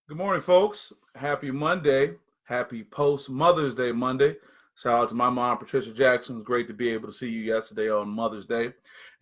Good morning, folks. Happy Monday. Happy post Mother's Day Monday. Shout out to my mom, Patricia Jackson. It's great to be able to see you yesterday on Mother's Day.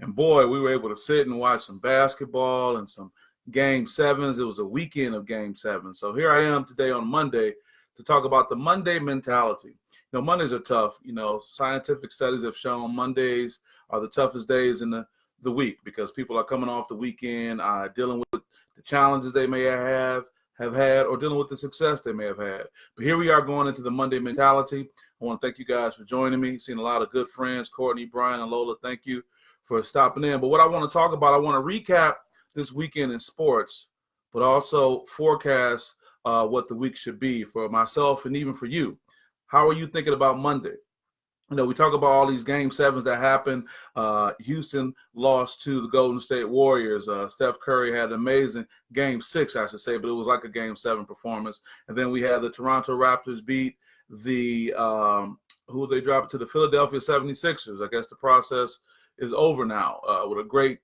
And boy, we were able to sit and watch some basketball and some game sevens. It was a weekend of game sevens. So here I am today on Monday to talk about the Monday mentality. Mondays are tough. Scientific studies have shown Mondays are the toughest days in the week because people are coming off the weekend, dealing with the challenges they may have had or dealing with the success they may have had. But here we are going into the Monday mentality. I want to thank you guys for joining me. Seen a lot of good friends, Courtney, Brian, and Lola. Thank you for stopping in. But what I want to talk about, I want to recap this weekend in sports, but also forecast what the week should be for myself and even for you. How are you thinking about Monday? We talk about all these game sevens that happened. Houston lost to the Golden State Warriors. Steph Curry had an amazing game six, I should say, but it was like a game seven performance. And then we had the Toronto Raptors beat the who they dropped to the Philadelphia 76ers. I guess the process is over now with a great,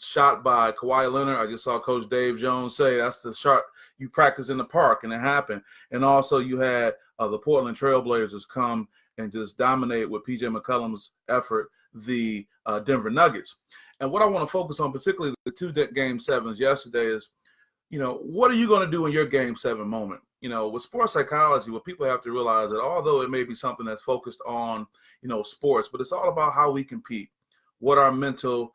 shot by Kawhi Leonard. I just saw Coach Dave Jones say that's the shot you practice in the park, and it happened. And also you had the Portland Trailblazers come and just dominate with P.J. McCollum's effort, the Denver Nuggets. And what I want to focus on, particularly the two game sevens yesterday, is, what are you going to do in your game seven moment? With sports psychology, what people have to realize that although it may be something that's focused on, sports, but it's all about how we compete, what our mental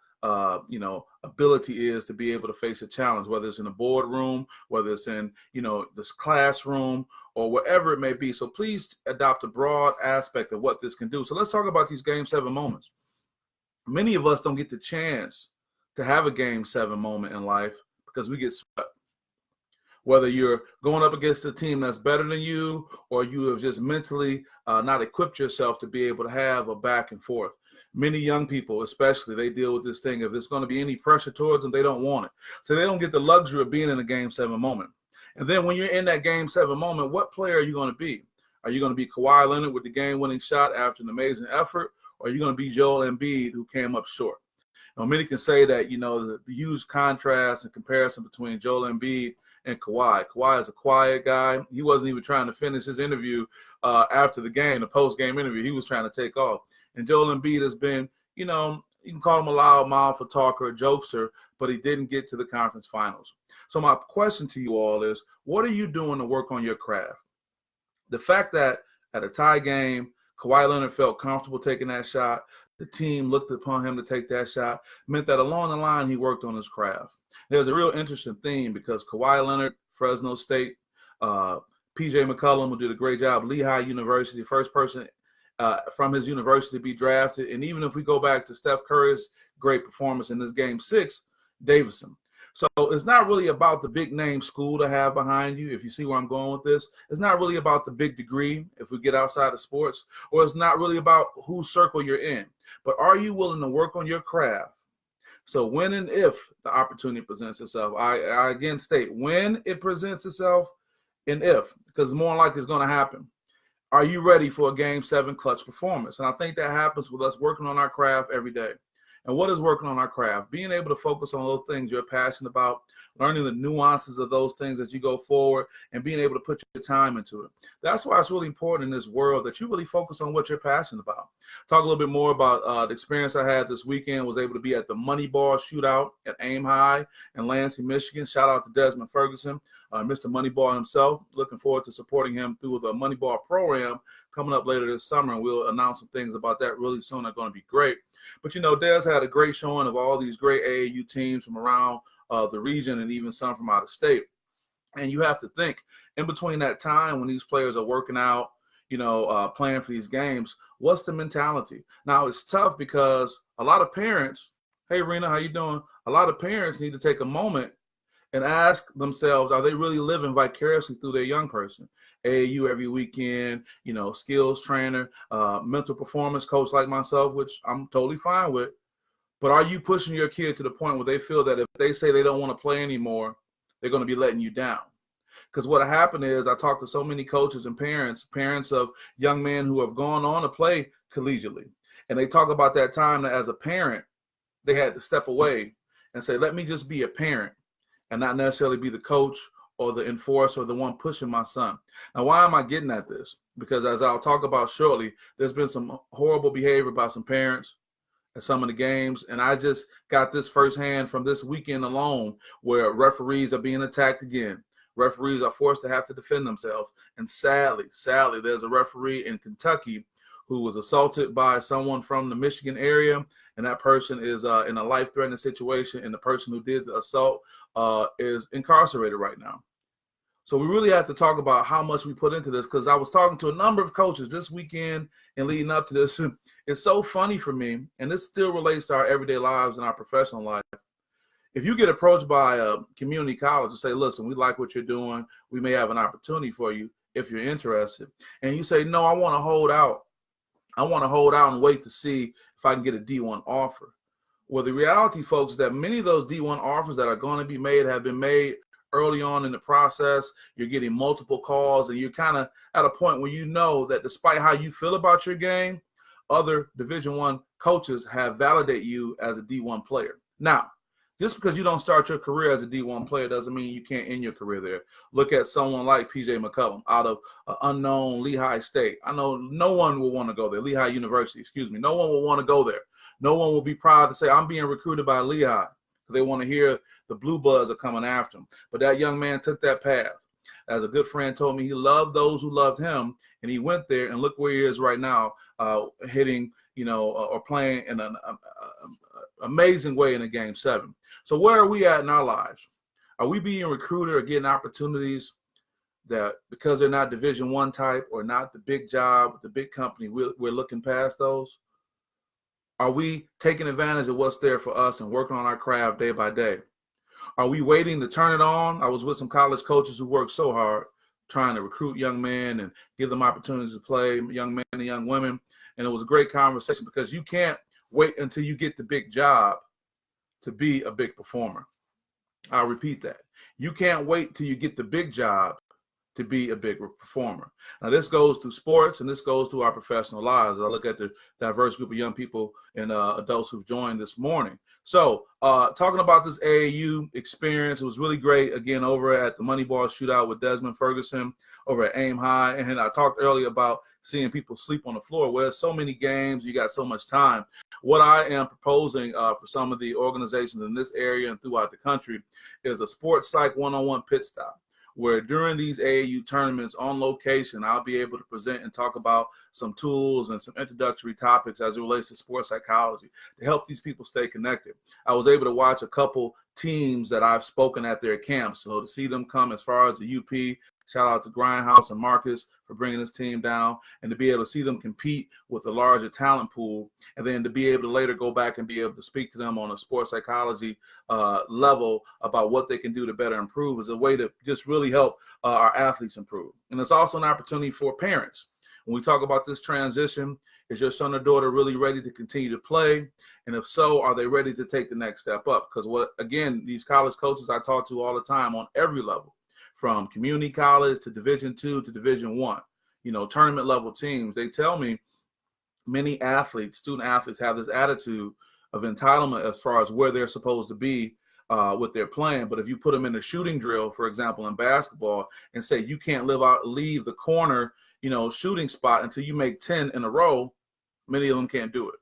ability is to be able to face a challenge, whether it's in a boardroom, whether it's in, this classroom or wherever it may be. So please adopt a broad aspect of what this can do. So let's talk about these game seven moments. Many of us don't get the chance to have a game seven moment in life because we get swept. Whether you're going up against a team that's better than you or you have just mentally not equipped yourself to be able to have a back and forth. Many young people, especially, they deal with this thing. If there's going to be any pressure towards them, they don't want it. So they don't get the luxury of being in a game seven moment. And then when you're in that game seven moment, what player are you going to be? Are you going to be Kawhi Leonard with the game-winning shot after an amazing effort? Or are you going to be Joel Embiid who came up short? Now, many can say that, the huge contrast and comparison between Joel Embiid and Kawhi. Kawhi is a quiet guy. He wasn't even trying to finish his interview after the game, the post-game interview. He was trying to take off. And Joel Embiid has been, you can call him a loud mouth, a talker, a jokester, but he didn't get to the conference finals. So my question to you all is, what are you doing to work on your craft? The fact that at a tie game, Kawhi Leonard felt comfortable taking that shot, the team looked upon him to take that shot, meant that along the line he worked on his craft. There's a real interesting theme because Kawhi Leonard, Fresno State, P.J. McCollum, who did a great job, Lehigh University, first person from his university to be drafted. And even if we go back to Steph Curry's great performance in this game six, Davidson. So it's not really about the big name school to have behind you, if you see where I'm going with this. It's not really about the big degree, if we get outside of sports, or it's not really about whose circle you're in. But are you willing to work on your craft? So when and if the opportunity presents itself, I again state when it presents itself and if, because more likely it's going to happen. Are you ready for a game seven clutch performance? And I think that happens with us working on our craft every day. And what is working on our craft? Being able to focus on those things you're passionate about, learning the nuances of those things as you go forward, and being able to put your time into it. That's why it's really important in this world that you really focus on what you're passionate about. Talk a little bit more about the experience I had this weekend. Was able to be at the Moneyball Shootout at Aim High in Lansing, Michigan. Shout out to Desmond Ferguson, Mr. Moneyball himself. Looking forward to supporting him through the Moneyball ProAm coming up later this summer, and we'll announce some things about that really soon. They're going to be great. But, Des had a great showing of all these great AAU teams from around the region and even some from out of state. And you have to think, in between that time when these players are working out, playing for these games, what's the mentality? Now, it's tough because a lot of parents, hey, Rena, how you doing? A lot of parents need to take a moment and ask themselves, are they really living vicariously through their young person? AAU every weekend, skills trainer, mental performance coach like myself, which I'm totally fine with. But are you pushing your kid to the point where they feel that if they say they don't want to play anymore, they're going to be letting you down? Because what happened is I talked to so many coaches and parents of young men who have gone on to play collegiately. And they talk about that time that as a parent, they had to step away and say, let me just be a parent. and not necessarily be the coach or the enforcer or the one pushing my son. Now, why am I getting at this? Because as I'll talk about shortly, there's been some horrible behavior by some parents at some of the games, and I just got this firsthand from this weekend alone, where referees are being attacked again. Referees are forced to have to defend themselves, and sadly, there's a referee in Kentucky who was assaulted by someone from the Michigan area, and that person is in a life-threatening situation, and the person who did the assault is incarcerated right now. So we really have to talk about how much we put into this, because I was talking to a number of coaches this weekend and leading up to this. It's so funny for me, and this still relates to our everyday lives and our professional life. If you get approached by a community college and say, listen, we like what you're doing, we may have an opportunity for you if you're interested, and you say, no, I want to hold out. I want to hold out and wait to see if I can get a D1 offer. Well, the reality, folks, is that many of those D1 offers that are going to be made have been made early on in the process. You're getting multiple calls, and you're kind of at a point where you know that despite how you feel about your game, other Division I coaches have validated you as a D1 player. Now, just because you don't start your career as a D1 player doesn't mean you can't end your career there. Look at someone like PJ McCullum out of unknown Lehigh State. I know no one will want to go there. Lehigh University, excuse me. No one will want to go there. No one will be proud to say, I'm being recruited by Lehigh. They want to hear the blue buds are coming after him. But that young man took that path. As a good friend told me, he loved those who loved him, and he went there, and look where he is right now, hitting, or playing in an amazing way in a Game 7. So where are we at in our lives? Are we being recruited or getting opportunities that because they're not Division I type or not the big job with the big company, we're looking past those? Are we taking advantage of what's there for us and working on our craft day by day? Are we waiting to turn it on? I was with some college coaches who worked so hard trying to recruit young men and give them opportunities to play, young men and young women. And it was a great conversation, because you can't wait until you get the big job to be a big performer. I'll repeat that. You can't wait till you get the big job to be a big performer. Now, this goes through sports, and this goes through our professional lives. I look at the diverse group of young people and adults who've joined this morning. So talking about this AAU experience, it was really great, again, over at the Moneyball Shootout with Desmond Ferguson over at Aim High. And I talked earlier about seeing people sleep on the floor. Well, there's so many games, you got so much time. What I am proposing for some of the organizations in this area and throughout the country is a sports psych one-on-one pit stop, where during these AAU tournaments on location, I'll be able to present and talk about some tools and some introductory topics as it relates to sports psychology to help these people stay connected. I was able to watch a couple teams that I've spoken at their camps. So to see them come as far as the UP, shout out to Grindhouse and Marcus for bringing this team down, and to be able to see them compete with a larger talent pool, and then to be able to later go back and be able to speak to them on a sports psychology level about what they can do to better improve is a way to just really help our athletes improve. And it's also an opportunity for parents. When we talk about this transition, is your son or daughter really ready to continue to play? And if so, are they ready to take the next step up? Because again, these college coaches I talk to all the time on every level, from community college to Division II to Division I, tournament level teams, they tell me many athletes, student athletes, have this attitude of entitlement as far as where they're supposed to be with their playing. But if you put them in a shooting drill, for example, in basketball, and say you can't leave the corner, shooting spot until you make 10 in a row, many of them can't do it.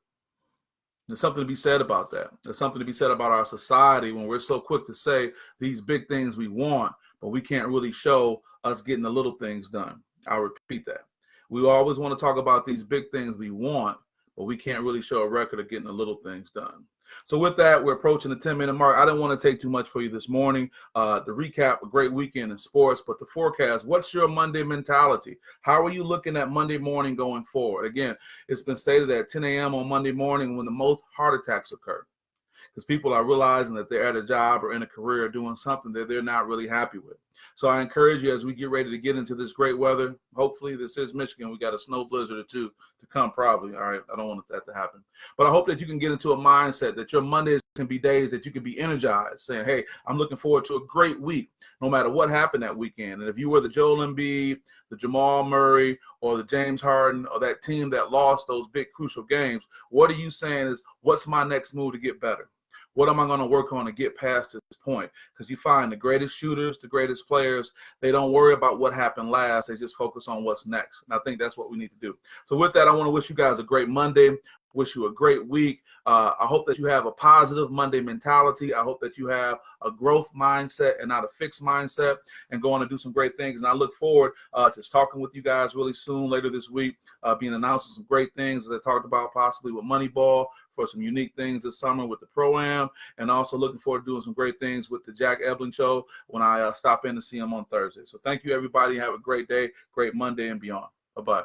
There's something to be said about that. There's something to be said about our society when we're so quick to say these big things we want, but we can't really show us getting the little things done. I'll repeat that. We always want to talk about these big things we want, but we can't really show a record of getting the little things done. So with that, we're approaching the 10-minute mark. I didn't want to take too much for you this morning. To recap, a great weekend in sports, but the forecast, what's your Monday mentality? How are you looking at Monday morning going forward? Again, it's been stated that 10 a.m. on Monday morning when the most heart attacks occur, because people are realizing that they're at a job or in a career doing something that they're not really happy with. So I encourage you, as we get ready to get into this great weather, hopefully this is Michigan, we got a snow blizzard or two to come probably. All right, I don't want that to happen. But I hope that you can get into a mindset that your Mondays can be days that you can be energized, saying, hey, I'm looking forward to a great week, no matter what happened that weekend. And if you were the Joel Embiid, the Jamal Murray, or the James Harden, or that team that lost those big crucial games, what are you saying is, what's my next move to get better? What am I going to work on to get past this point? Because you find the greatest shooters, the greatest players, they don't worry about what happened last. They just focus on what's next. And I think that's what we need to do. So with that, I want to wish you guys a great Monday. Wish you a great week. I hope that you have a positive Monday mentality. I hope that you have a growth mindset and not a fixed mindset, and go on and do some great things. And I look forward to talking with you guys really soon, later this week, being announcing some great things, as I talked about, possibly with Moneyball, for some unique things this summer with the ProAm, and also looking forward to doing some great things with the Jack Ebling Show when I stop in to see him on Thursday. So thank you, everybody. Have a great day, great Monday, and beyond. Bye-bye.